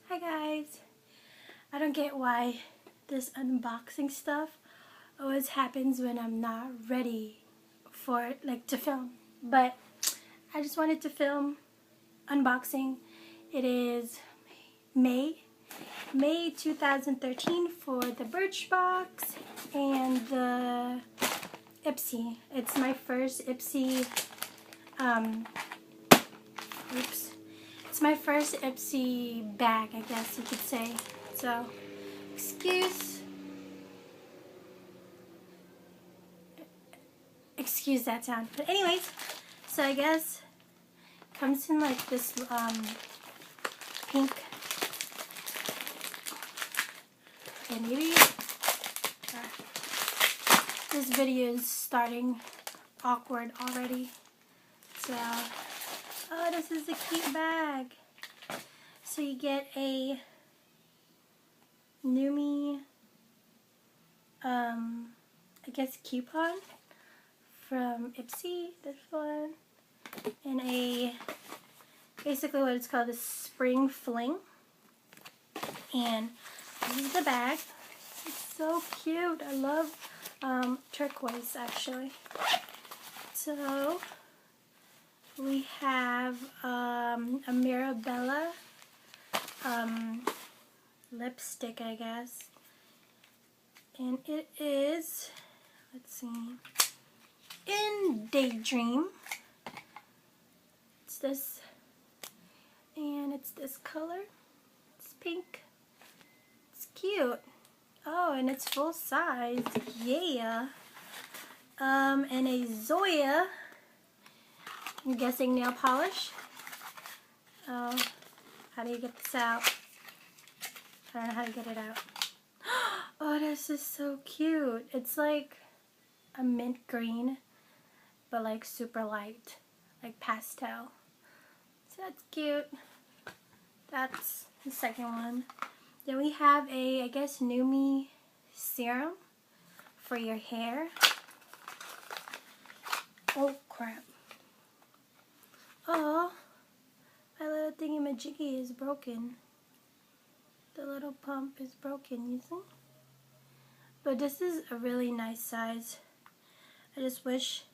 Hi guys! I don't get why this unboxing stuff always happens when I'm not ready for it, like to film. But I just wanted to film unboxing. It is May 2013 for the Birchbox and the IPSY. It's my first IPSY, It's my first IPSY bag, I guess you could say. So, excuse that sound. But anyways, so I guess it comes in like this pink. Okay, maybe this video is starting awkward already. So, oh, this is a cute bag. So you get a Numi, I guess coupon from IPSY, this one, and basically what it's called is Spring Fling. And this is the bag. It's so cute. I love turquoise actually. So we have a Mirabella lipstick, I guess. And it is, let's see, in Daydream. It's this, and it's this color. It's pink. It's cute. Oh, and it's full size. Yeah. And a Zoya, I'm guessing nail polish. Oh, how do you get this out? I don't know how to get it out. Oh, this is so cute. It's like a mint green, but like super light, like pastel. So that's cute. That's the second one. Then we have a, I guess, Numi serum for your hair. Oh crap. Oh, my little thingy-majiggy is broken. The little pump is broken, you see? But this is a really nice size. I just wish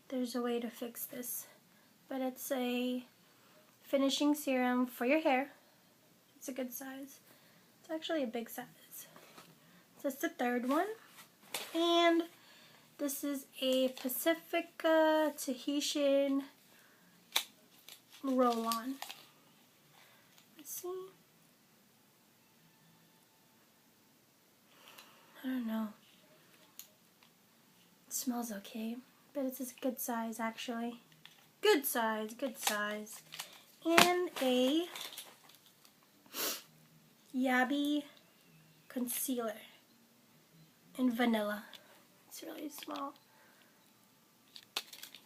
there's a way to fix this. But it's a finishing serum for your hair. It's a good size. It's actually a big size. So that's the third one. And this is a Pacifica Tahitian roll-on. Let's see. I don't know. It smells okay, but it's a good size actually. Good size, good size. And a Yabi concealer in vanilla. It's really small.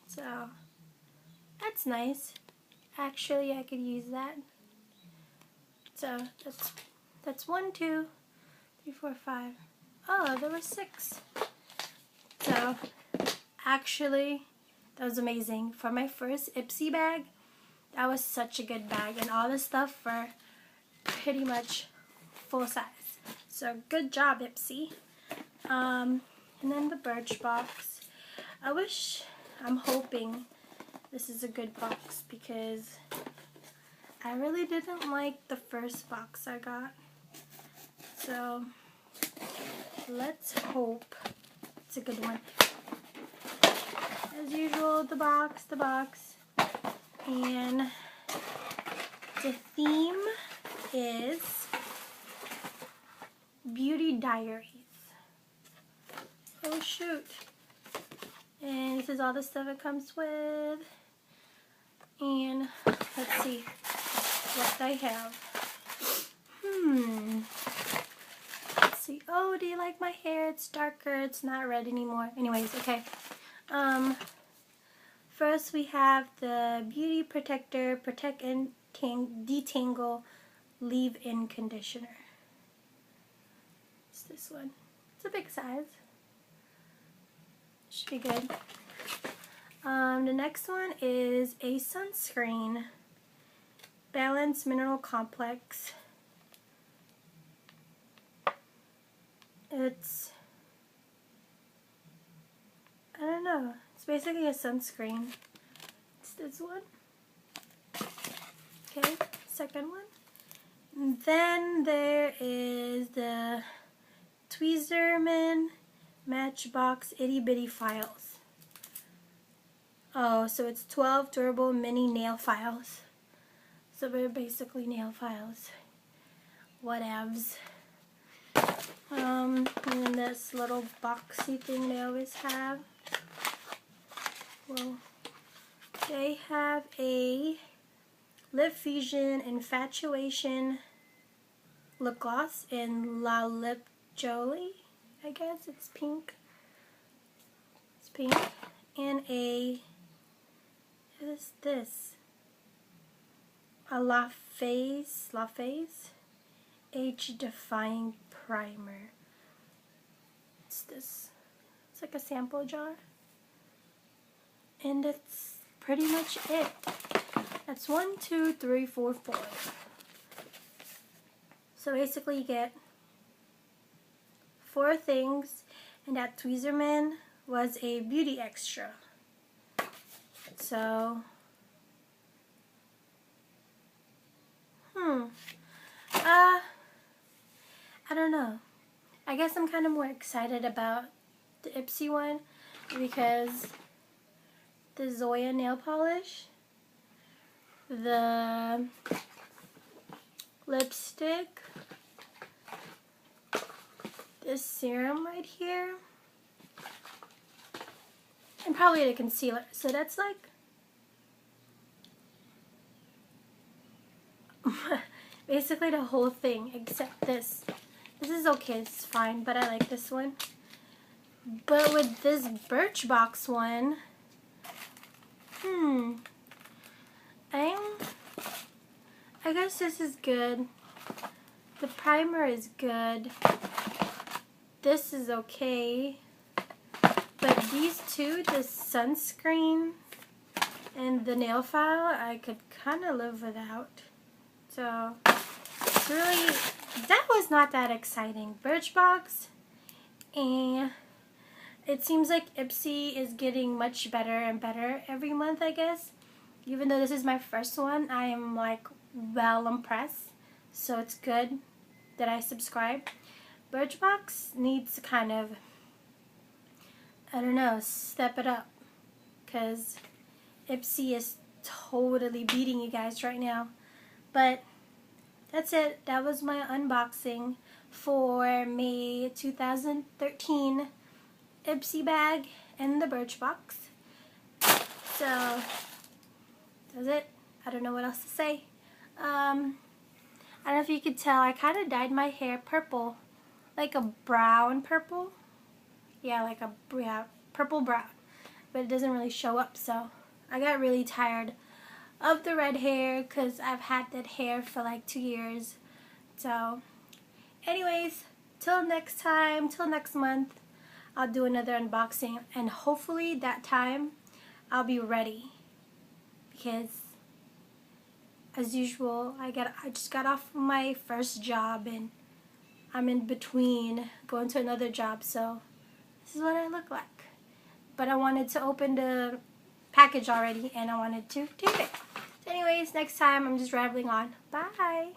So that's nice. Actually, I could use that. So that's 1, 2, 3, 4, 5. Oh, there were 6. So actually, that was amazing. For my first IPSY bag, that was such a good bag, and all the stuff were pretty much full size. So good job, IPSY. And then the Birchbox. I'm hoping this is a good box because I really didn't like the first box I got. So let's hope it's a good one. As usual, the box. And the theme is Beauty Diaries. Oh shoot. And this is all the stuff it comes with. And let's see what they have. Let's see. Oh, do you like my hair? It's darker. It's not red anymore. Anyways, okay. First we have the Beauty Protector Protect and Detangle Leave-In Conditioner. It's this one. It's a big size. Should be good. The next one is a sunscreen. Balanced Mineral Complex. It's, I don't know, it's basically a sunscreen. It's this one. Okay, second one. And then there is the Tweezerman Matchbox Itty Bitty Files. Oh, so it's 12 durable mini nail files. So they're basically nail files. Whatevs. And then this little boxy thing they always have. Well, they have a Lip Fusion Infatuation lip gloss in La Lip Jolie. I guess it's pink. It's pink. And a, what is this? A La Face Age Defying Primer. It's this. It's like a sample jar. And that's pretty much it. That's 1, 2, 3, 4, 4. So basically you get 4 things, and that Tweezerman was a beauty extra. So, I don't know. I guess I'm kind of more excited about the IPSY one because the Zoya nail polish, the lipstick, this serum right here, and probably the concealer. So that's like basically the whole thing except this. This is okay, it's fine, but I like this one. But with this Birchbox one, I guess this is good. The primer is good. This is okay. But these two, the sunscreen and the nail file, I could kind of live without. So, really, that was not that exciting. Birchbox, and it seems like IPSY is getting much better and better every month, I guess. Even though this is my first one, I am like well impressed. So it's good that I subscribe. Birchbox needs to kind of, I don't know, step it up. Because IPSY is totally beating you guys right now. But that's it. That was my unboxing for May 2013 IPSY bag and the Birchbox. So that's it. I don't know what else to say. I don't know if you could tell, I kind of dyed my hair purple. Like a brown purple. Yeah, like a purple brown. But it doesn't really show up, so I got really tired of the red hair because I've had that hair for like 2 years. So anyways, till next time, till next month, I'll do another unboxing, and hopefully that time I'll be ready because as usual I just got off my first job and I'm in between going to another job, so this is what I look like. But I wanted to open the package already and I wanted to tape it. So anyways, next time I'm just rambling on. Bye!